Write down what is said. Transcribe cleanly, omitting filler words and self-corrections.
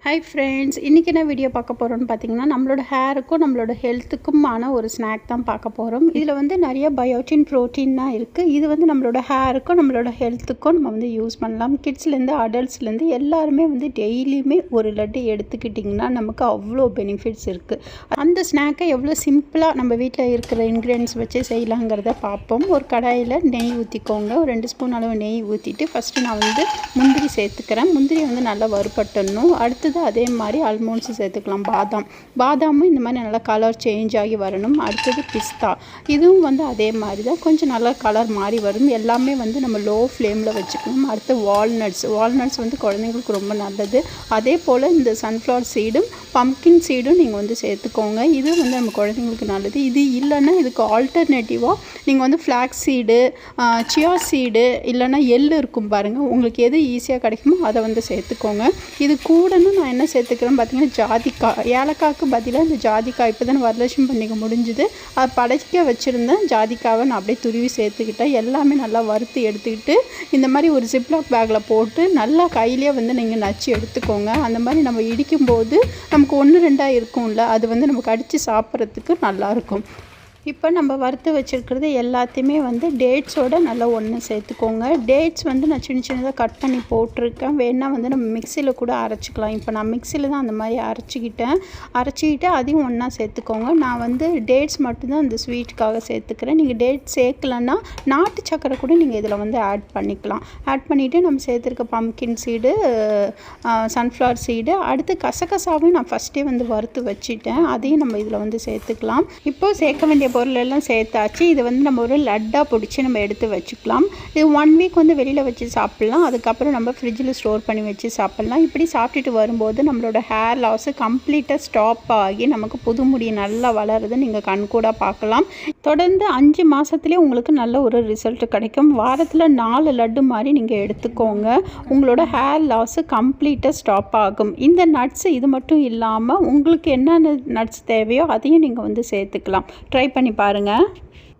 Hi friends, இன்றைக்கி என்ன video பார்க்க போகிறோன்னு பார்த்தீங்கன்னா, நம்மளோட ஹேருக்கும் நம்மளோட ஹெல்த்துக்குமான ஒரு ஸ்நாக் தான் பார்க்க போகிறோம். இதில் வந்து நிறைய பயோட்டின் ப்ரோட்டீன் தான் இருக்குது. இது வந்து நம்மளோட ஹேருக்கும் நம்மளோட ஹெல்த்துக்கும் நம்ம வந்து யூஸ் பண்ணலாம். கிட்ஸ்லேருந்து அடல்ட்ஸ்லேருந்து எல்லாருமே வந்து டெய்லியுமே ஒரு லட்டு எடுத்துக்கிட்டிங்கன்னா நமக்கு அவ்வளோ பெனிஃபிட்ஸ் இருக்குது. அந்த ஸ்நாக்கை எவ்வளோ சிம்பிளாக நம்ம வீட்டில் இருக்கிற இன்க்ரீடியன்ஸ் வச்சு செய்யலாங்கிறத பார்ப்போம். ஒரு கடாயில் நெய் ஊற்றிக்கோங்க. ஒரு 2 ஸ்பூன் அளவு நெய் ஊற்றிட்டு ஃபஸ்ட்டு நான் வந்து முந்திரி சேர்த்துக்கிறேன். முந்திரி வந்து நல்லா வறுபட்டணும். அடுத்தது அதே மாதிரி ஆல்மண்ட்ஸு சேர்த்துக்கலாம். பாதாமும் இந்த மாதிரி நல்லா கலர் சேஞ்ச் ஆகி வரணும். அடுத்தது பிஸ்தா, இதுவும் வந்து அதே மாதிரி தான் கொஞ்சம் நல்லா கலர் மாறி வரும். எல்லாமே வந்து நம்ம லோ ஃப்ளேமில் வச்சுக்கணும். அடுத்து வால்நட்ஸ் வந்து குழந்தைங்களுக்கு ரொம்ப நல்லது. அதே போல் இந்த சன்ஃப்ளவர் சீடும் பம்ப்கின் சீடும் நீங்கள் வந்து சேர்த்துக்கோங்க. இது வந்து நம்ம குழந்தைங்களுக்கு நல்லது. இது இல்லைன்னா இதுக்கு ஆல்டர்னேட்டிவாக நீங்கள் வந்து ஃப்ளாக்ஸ் சீடு, சியா சீடு இல்லைன்னா எள்ளு இருக்கும் பாருங்கள், உங்களுக்கு எது ஈஸியாக கிடைக்குமோ அதை வந்து சேர்த்துக்கோங்க. இது கூடன்னு நான் என்ன சேர்த்துக்கிறேன்னு பார்த்தீங்கன்னா ஜாதிக்காய். ஏலக்காய்க்கு பதிலாக இந்த ஜாதிக்காய் இப்போ தான் வரலட்சுமி பண்டிகை முடிஞ்சுது, அதை படைக்க வச்சுருந்தேன். ஜாதிக்காவை நான் அப்படியே துருவி சேர்த்துக்கிட்டேன். எல்லாமே நல்லா வறுத்து எடுத்துக்கிட்டு இந்த மாதிரி ஒரு ஜிப்லாக் பேக்கில் போட்டு நல்லா கையிலே வந்து நீங்கள் நச்சு எடுத்துக்கோங்க. அந்த மாதிரி நம்ம இடிக்கும்போது நமக்கு 1 2 இருக்கும்ல, அது வந்து நமக்கு அடித்து சாப்பிட்றதுக்கு நல்லாயிருக்கும். இப்போ நம்ம வறுத்து வச்சுருக்கிறது எல்லாத்தையுமே வந்து டேட்ஸோடு நல்லா ஒன்று சேர்த்துக்கோங்க. டேட்ஸ் வந்து நான் சின்ன சின்னதாக கட் பண்ணி போட்டிருக்கேன். வேணால் வந்து நம்ம மிக்சியில் கூட அரைச்சிக்கலாம். இப்போ நான் மிக்சியில் தான் அந்த மாதிரி அரைச்சிக்கிட்டு அதையும் ஒன்றா சேர்த்துக்கோங்க. நான் வந்து டேட்ஸ் மட்டும்தான் அந்த ஸ்வீட்டுக்காக சேர்த்துக்கிறேன். நீங்கள் டேட்ஸ் சேர்க்கலன்னா நாட்டு சக்கரை கூட நீங்கள் இதில் வந்து ஆட் பண்ணிக்கலாம். ஆட் பண்ணிவிட்டு நம்ம சேர்த்துருக்க பம்ப்கின் சீடு, சன்ஃப்ளவர் சீடு, அடுத்து கசகசாவையும் நான் ஃபஸ்ட்டே வந்து வறுத்து வச்சுட்டேன். அதையும் நம்ம இதில் வந்து சேர்த்துக்கலாம். இப்போது சேர்க்க வேண்டிய பொருள் எல்லாம் சேர்த்தாச்சு. இது வந்து நம்ம ஒரு லட்டாக பிடிச்சி நம்ம எடுத்து வச்சுக்கலாம். இது 1 வீக் வந்து வெளியில் வச்சு சாப்பிட்லாம். அதுக்கப்புறம் நம்ம ஃப்ரிட்ஜில் ஸ்டோர் பண்ணி வச்சு சாப்பிட்லாம். இப்படி சாப்பிட்டுட்டு வரும்போது நம்மளோட ஹேர் லாஸு கம்ப்ளீட்டாக ஸ்டாப் ஆகி நமக்கு புது முடி நல்லா வளருது நீங்கள் கண்கூட பார்க்கலாம். தொடர்ந்து 5 மாதத்துலேயே உங்களுக்கு நல்ல ஒரு ரிசல்ட் கிடைக்கும். வாரத்தில் 4 லட்டு மாதிரி நீங்கள் எடுத்துக்கோங்க. உங்களோட ஹேர் லாஸு கம்ப்ளீட்டாக ஸ்டாப் ஆகும். இந்த நட்ஸ் இது மட்டும் இல்லாமல் உங்களுக்கு என்னென்ன நட்ஸ் தேவையோ அதையும் நீங்கள் வந்து சேர்த்துக்கலாம். ட்ரை பண்ணி பாருங்கள்.